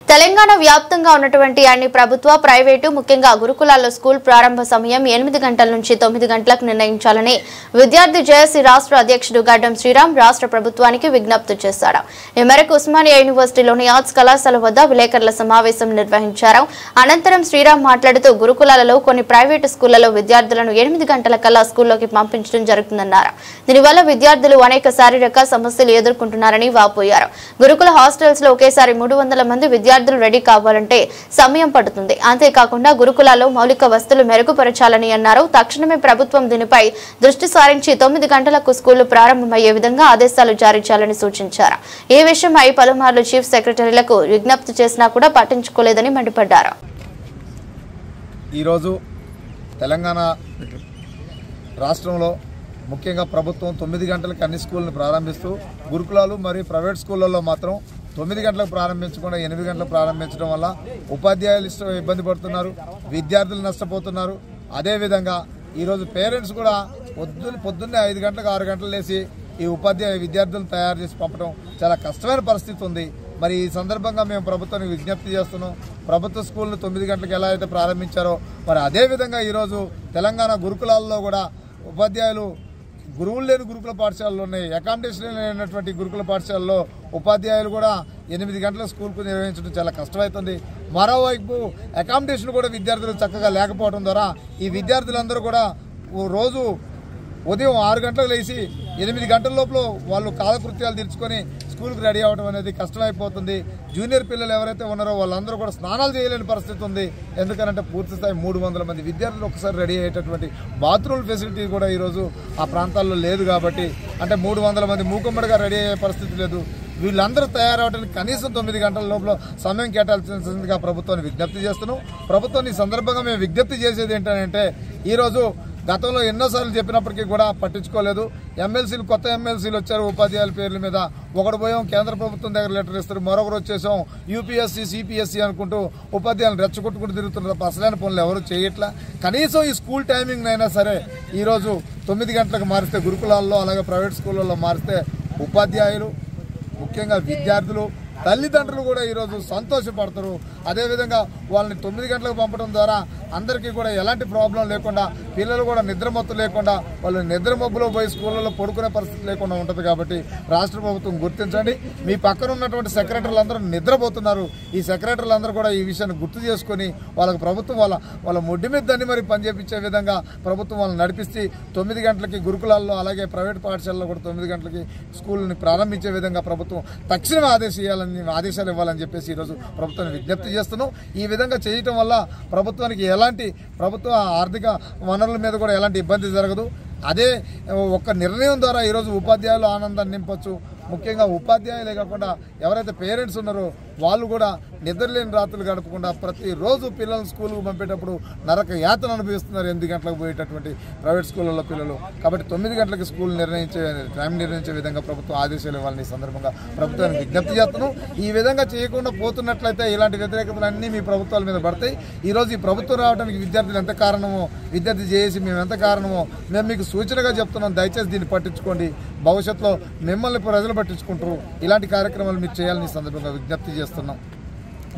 తెలంగాణ వ్యాప్తంగా ఉన్నటువంటి అన్ని ప్రభుత్వ, ప్రైవేటు, ముఖ్యంగా గురుకులాల్లో స్కూల్ ప్రారంభ సమయం 8 గంటల నుంచి 9 గంటలకు నిర్ణయించాలని విద్యార్థి జేఏసీ రాష్ట్ర అధ్యక్షుడు గడ్డం శ్రీరామ్ రాష్ట్ర ప్రభుత్వానికి విజ్ఞప్తి చేశారు. ఈ మేరకు ఉస్మానియా యూనివర్సిటీలోని ఆర్ట్స్ కళాశాల వద్ద విలేకరుల సమావేశం నిర్వహించారు. అనంతరం శ్రీరామ్ మాట్లాడుతూ గురుకులాలలో కొన్ని ప్రైవేటు స్కూళ్లలో విద్యార్థులను 8 గంటల కల్లా స్కూల్లోకి పంపించడం జరుగుతుందన్నారు. దీనివల్ల విద్యార్థులు అనేక శారీరక సమస్యలు ఎదుర్కొంటున్నారని వాపోయారు. గురుకుల హాస్టల్స్ లో ఒకేసారి 300 మంది విద్యార్థులు రెడీ కావాలంటే సమయం పడుతుంది. అంతేకాకుండా గురుకులాల్లో మౌలిక వసతులు మెరుగుపరచాలని అన్నారు. తక్షణమే ప్రభుత్వం దీనిపై దృష్టి సారించి 9 గంటలకు స్కూళ్లు ప్రారంభమయ్యే విధంగా ఆదేశాలు జారీ చేయాలని సూచించారు. ఈ విషయమై పలుమార్లు చీఫ్ సెక్రటరీలకు విజ్ఞప్తి చేసినా కూడా పట్టించుకోలేదని మండిపడ్డారు. ఈరోజు తెలంగాణ రాష్ట్రంలో ముఖ్యంగా ప్రభుత్వం 9 గంటలకు అన్ని స్కూళ్ళను ప్రారంభిస్తూ గురుకులాలు మరియు ప్రైవేట్ స్కూళ్ళల్లో మాత్రం 9 గంటలకు ప్రారంభించకుండా 8 గంటలకు ప్రారంభించడం వల్ల ఉపాధ్యాయులు ఇబ్బంది పడుతున్నారు, విద్యార్థులు నష్టపోతున్నారు. అదేవిధంగా ఈరోజు పేరెంట్స్ కూడా పొద్దున్నే 5 గంటలకు 6 గంటలు లేచి ఈ విద్యార్థులను తయారు చేసి పంపడం చాలా కష్టమైన పరిస్థితి ఉంది. మరి ఈ సందర్భంగా మేము ప్రభుత్వానికి విజ్ఞప్తి చేస్తున్నాం. ప్రభుత్వ స్కూళ్ళు 9 గంటలకు ఎలా అయితే ప్రారంభించారో మరి అదేవిధంగా ఈరోజు తెలంగాణ గురుకులాల్లో కూడా ఉపాధ్యాయులు గురువులు లేని గురుకుల పాఠశాలలు ఉన్నాయి, అకామిడేషన్ లేనటువంటి గురుకుల పాఠశాలలో ఉపాధ్యాయులు కూడా 8 గంటల స్కూల్కు నిర్వహించడం చాలా కష్టమవుతుంది. మరోవైపు అకామిడేషన్ కూడా విద్యార్థులు చక్కగా లేకపోవడం ద్వారా ఈ విద్యార్థులందరూ కూడా రోజు ఉదయం 6 గంటలకు లేచి 8 గంటల లోపల వాళ్ళు కాలకృత్యాలు తీర్చుకొని స్కూల్కి రెడీ అవ్వడం అనేది కష్టమైపోతుంది. జూనియర్ పిల్లలు ఎవరైతే ఉన్నారో వాళ్ళందరూ కూడా స్నానాలు చేయలేని పరిస్థితి ఉంది. ఎందుకంటే పూర్తి స్థాయి 300 మంది విద్యార్థులు ఒకసారి రెడీ అయ్యేటటువంటి బాత్రూమ్ ఫెసిలిటీ కూడా ఈరోజు ఆ ప్రాంతాల్లో లేదు. కాబట్టి అంటే 300 మంది మూకుమ్మడిగా రెడీ అయ్యే పరిస్థితి లేదు. వీళ్ళందరూ తయారవడానికి కనీసం 9 గంటల లోపల సమయం కేటాయించాల్సిందిగా ప్రభుత్వాన్ని విజ్ఞప్తి చేస్తున్నాం. ప్రభుత్వాన్ని ఈ సందర్భంగా మేము విజ్ఞప్తి చేసేది ఏంటంటే ఈరోజు గతంలో ఎన్నోసార్లు చెప్పినప్పటికీ కూడా పట్టించుకోలేదు. ఎమ్మెల్సీలు కొత్త ఎమ్మెల్సీలు వచ్చారు ఉపాధ్యాయుల పేర్ల మీద. ఒకటి పోయాం కేంద్ర ప్రభుత్వం దగ్గర లెటర్ ఇస్తారు, మరొకరు వచ్చేసాం యూపీఎస్సీ సిపిఎస్సీ అనుకుంటూ ఉపాధ్యాయులను రెచ్చగొట్టుకుంటూ తిరుగుతున్నారు. అసలైన పనులు ఎవరు చేయట్లా. కనీసం ఈ స్కూల్ టైమింగ్ అయినా సరే ఈరోజు 9 గంటలకు మారిస్తే గురుకులాల్లో అలాగే ప్రైవేట్ స్కూళ్ళల్లో మారిస్తే ఉపాధ్యాయులు ముఖ్యంగా విద్యార్థులు తల్లిదండ్రులు కూడా ఈరోజు సంతోషపడతారు. అదేవిధంగా వాళ్ళని 9 గంటలకు పంపడం ద్వారా అందరికీ కూడా ఎలాంటి ప్రాబ్లం లేకుండా పిల్లలు కూడా నిద్రమత్తు లేకుండా వాళ్ళు నిద్రమబ్బులో పోయి స్కూళ్ళలో పడుకునే పరిస్థితి లేకుండా ఉంటుంది. కాబట్టి రాష్ట్ర ప్రభుత్వం గుర్తించండి. మీ పక్కన ఉన్నటువంటి సెక్రటరీలు అందరూ నిద్రపోతున్నారు. ఈ సెక్రటరీలు అందరూ కూడా ఈ విషయాన్ని గుర్తు చేసుకొని వాళ్ళకి ప్రభుత్వం వాళ్ళ ముడ్డి మీద దాన్ని మరి పనిచేపించే విధంగా ప్రభుత్వం వాళ్ళని నడిపిస్తే 9 గంటలకి గురుకులాల్లో అలాగే ప్రైవేట్ పాఠశాలలో కూడా 9 గంటలకి స్కూల్ని ప్రారంభించే విధంగా ప్రభుత్వం తక్షణమే ఆదేశాలు ఇవ్వాలని చెప్పేసి ఈరోజు ప్రభుత్వాన్ని విజ్ఞప్తి చేస్తున్నాం. ఈ విధంగా చేయటం వల్ల ప్రభుత్వానికి ఎలాంటి ప్రభుత్వ ఆర్థిక వనరుల మీద కూడా ఎలాంటి ఇబ్బంది జరగదు. అదే ఒక్క నిర్ణయం ద్వారా ఈరోజు ఉపాధ్యాయులు ఆనందాన్ని నింపొచ్చు. ముఖ్యంగా ఉపాధ్యాయులే కాకుండా ఎవరైతే పేరెంట్స్ ఉన్నారో వాళ్ళు కూడా నిద్రలేని రాత్రులు గడపకుండా ప్రతిరోజు పిల్లలను స్కూల్కు పంపేటప్పుడు నరక యాతన అనుభవిస్తున్నారు 8 గంటలకు పోయేటటువంటి ప్రైవేట్ స్కూళ్ళలో పిల్లలు. కాబట్టి 9 గంటలకు స్కూల్ టైం నిర్ణయించే విధంగా ప్రభుత్వం ఆదేశాలు ఇవ్వాలని సందర్భంగా ప్రభుత్వానికి విజ్ఞప్తి చేస్తున్నాం. ఈ విధంగా చేయకుండా పోతున్నట్లయితే ఇలాంటి వ్యతిరేకతలు అన్నీ మీ ప్రభుత్వాల మీద పడతాయి. ఈరోజు ఈ ప్రభుత్వం రావడానికి విద్యార్థులు ఎంత కారణమో, విద్యార్థి చేసి మేము ఎంత కారణమో మేము మీకు సూచనగా చెప్తున్నాం. దయచేసి దీన్ని పట్టించుకోండి. భవిష్యత్తులో మిమ్మల్ని ప్రజలు పట్టించుకుంటారు. ఇలాంటి కార్యక్రమాలు మీరు చేయాలని సందర్భంగా విజ్ఞప్తి చేస్తున్నాం.